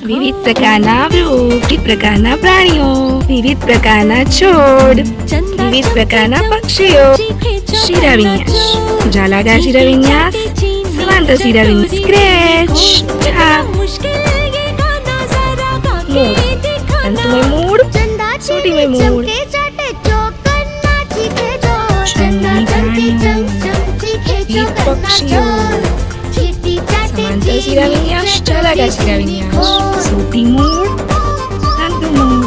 વિવિધ પ્રકારના વૃક્ષ, વિવિધ પ્રકારના પ્રાણીઓ, વિવિધ પ્રકારના છોડ, વિવિધ પ્રકારના પક્ષીઓ. શિરાવિન્યાસ, જાલાકાર શિરાવિન્યાસ, સમાંતર શિરાવિન્યાસ, સ્ક્રેચ, છાપ, મૂળ, તંતુમય મૂળ, સોટીમય મૂળ. વિવિધ પક્ષીઓ, સમાંતર શિરાવિન્યાસ, જાલાકાર શિરાવિન્યાસ, સોટી મૂળ, તંતુ મૂળ.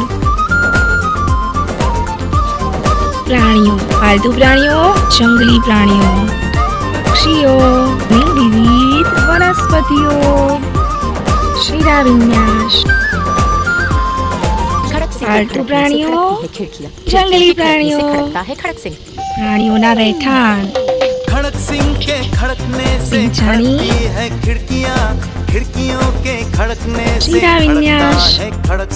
પ્રાણીઓ, પાલતુ પ્રાણીઓ, જંગલી પ્રાણીઓ, પક્ષીઓ, વિવિધ વનસ્પતિઓ. શિરાવિન્યાસ, પાલતુ પ્રાણીઓ, જંગલી પ્રાણીઓ, પ્રાણીઓના રહેઠાણ. खड़क सिंह के खड़कने से सिंचाई, खड़कती है खिड़कियां, खिड़कियों के खड़कने से शिराविन्यास, खड़कता है खड़क